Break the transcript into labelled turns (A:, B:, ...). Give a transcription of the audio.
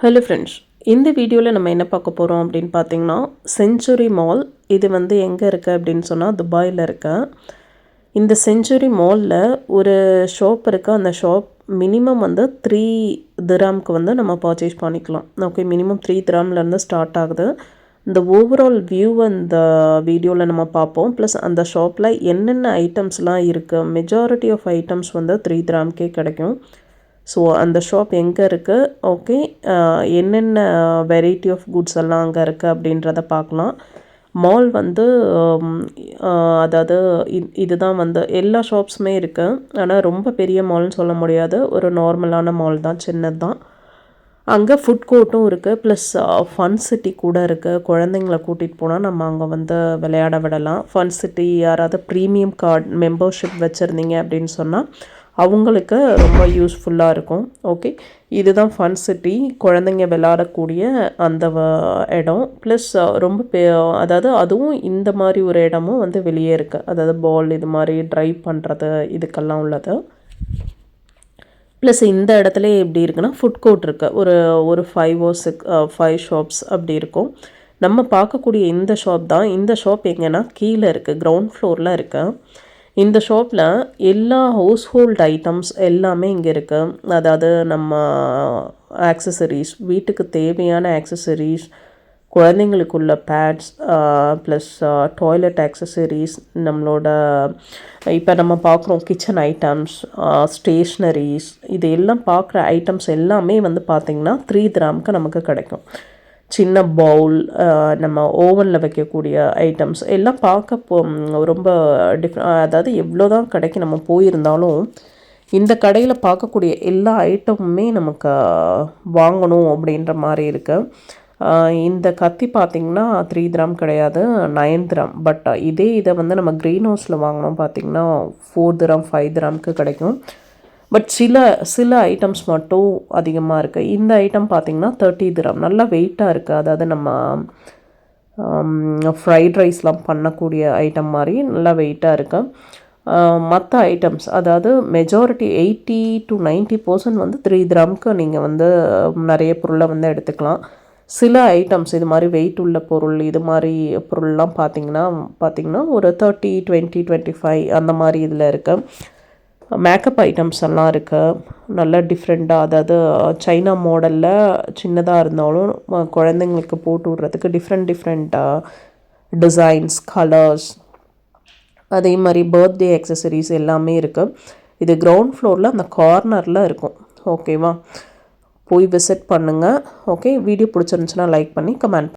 A: Hello friends, இந்த வீடியோவில் நம்ம என்ன பார்க்க போகிறோம் அப்படின்னு பார்த்தீங்கன்னா, செஞ்சுரி மால். இது வந்து எங்கே இருக்குது அப்படின்னு சொன்னால் துபாயில் இருக்கு. இந்த செஞ்சுரி மாலில் ஒரு ஷாப் இருக்குது. அந்த ஷாப் மினிமம் வந்து 3 திராம்க்கு வந்து நம்ம பர்ச்சேஸ் பண்ணிக்கலாம். ஓகே, மினிமம் 3 திராம்லேருந்து ஸ்டார்ட் ஆகுது. இந்த ஓவரால் வியூ இந்த வீடியோவில் நம்ம பார்ப்போம். ப்ளஸ் அந்த ஷாப்பில் என்னென்ன ஐட்டம்ஸ்லாம் இருக்குது. மெஜாரிட்டி ஆஃப் ஐட்டம்ஸ் வந்து 3 திராம்க்கே கிடைக்கும். ஸோ அந்த ஷாப் எங்கே இருக்குது, ஓகே, என்னென்ன வெரைட்டி ஆஃப் குட்ஸ் எல்லாம் அங்கே இருக்குது அப்படின்றத பார்க்கலாம். மால் வந்து அதாவது இதுதான் வந்து எல்லா ஷாப்ஸுமே இருக்குது. ஆனால் ரொம்ப பெரிய மால்னு சொல்ல முடியாது, ஒரு நார்மலான மால் தான், சின்னது தான். அங்கே ஃபுட் கோர்ட்டும் இருக்குது, ப்ளஸ் ஃபன் சிட்டி கூட இருக்குது. குழந்தைங்கள கூட்டிகிட்டு போனால் நம்ம அங்கே வந்து விளையாட விடலாம். ஃபன் சிட்டி யாராவது ப்ரீமியம் கார்டு மெம்பர்ஷிப் வச்சுருந்தீங்க அப்படின்னு சொன்னால் அவங்களுக்கு ரொம்ப யூஸ்ஃபுல்லாக இருக்கும். ஓகே, இதுதான் ஃபன் சிட்டி, குழந்தைங்க விளையாடக்கூடிய அந்த இடம். ப்ளஸ் ரொம்ப அதாவது அதுவும் இந்த மாதிரி ஒரு இடமும் வந்து வெளியே இருக்குது. அதாவது பால் இது மாதிரி ட்ரைவ் பண்ணுறது இதுக்கெல்லாம் உள்ளது. ப்ளஸ் இந்த இடத்துல எப்படி இருக்குன்னா ஃபுட் கோர்ட் இருக்குது. ஒரு 5 ஷாப்ஸ் அப்படி இருக்கும். நம்ம பார்க்கக்கூடிய இந்த ஷாப் தான். இந்த ஷாப் எங்கன்னா கீழே இருக்குது, கிரவுண்ட் ஃப்ளோரில் இருக்குது. இந்த ஷாப்பில் எல்லா ஹவுஸ் ஹோல்ட் ஐட்டம்ஸ் எல்லாமே இங்கே இருக்குது. அதாவது நம்ம ஆக்சசரிஸ், வீட்டுக்கு தேவையான ஆக்சசரிஸ், குழந்தைங்களுக்குள்ள பேட்ஸ், ப்ளஸ் டாய்லெட் ஆக்சசரிஸ், நம்மளோட இப்போ நம்ம பார்க்குறோம் கிச்சன் ஐட்டம்ஸ், ஸ்டேஷ்னரிஸ், இது எல்லாம் பார்க்குற ஐட்டம்ஸ் எல்லாமே வந்து பார்த்திங்கன்னா 3 திராம்க்கு நமக்கு கிடைக்கும். சின்ன பவுல், நம்ம ஓவனில் வைக்கக்கூடிய ஐட்டம்ஸ் எல்லாம் பார்க்க ரொம்ப அதாவது எவ்வளோ தான் கடைக்கு நம்ம போயிருந்தாலும் இந்த கடையில் பார்க்கக்கூடிய எல்லா ஐட்டமுமே நமக்கு வாங்கணும் அப்படின்ற மாதிரி இருக்குது. இந்த கத்தி பார்த்திங்கன்னா 3 திராம் கிடையாது, 9 திராம். பட் இதை வந்து நம்ம க்ரீன் ஹவுஸில் வாங்கினோம் பார்த்திங்கன்னா 4 திராம் 5 திராம்க்கு கிடைக்கும். பட் சில ஐட்டம்ஸ் மட்டும் அதிகமாக இருக்குது. இந்த ஐட்டம் பார்த்திங்கன்னா 30 திராம், நல்லா வெயிட்டாக இருக்குது. அதாவது நம்ம ஃப்ரைட் ரைஸ்லாம் பண்ணக்கூடிய ஐட்டம் மாதிரி நல்லா வெயிட்டாக இருக்குது. மற்ற ஐட்டம்ஸ் அதாவது மெஜாரிட்டி 80 to 90% வந்து 3 திராம்க்கு நீங்கள் வந்து நிறைய பொருளை வந்து எடுத்துக்கலாம். சில ஐட்டம்ஸ் இது மாதிரி வெயிட் உள்ள பொருள், இது மாதிரி பொருள்லாம் பார்த்திங்கன்னா ஒரு 30, 20, 25 அந்த மாதிரி இதில் இருக்குது. மேக்கப் ஐட்டம்ஸ் எல்லாம் இருக்குது, நல்லா டிஃப்ரெண்ட்டாக. அதாவது சைனா மாடலில் சின்னதாக இருந்தாலும் குழந்தைங்களுக்கு போட்டு விட்றதுக்கு டிஃப்ரெண்ட் டிசைன்ஸ், கலர்ஸ், அதே மாதிரி பர்த்டே ஆக்சசரிஸ் எல்லாமே இருக்குது. இது கிரவுண்ட் ஃப்ளோரில் அந்த கார்னரில் இருக்கும். ஓகேவா, போய் விசிட் பண்ணுங்கள். ஓகே, வீடியோ பிடிச்சிருந்துச்சுன்னா லைக் பண்ணி கமெண்ட்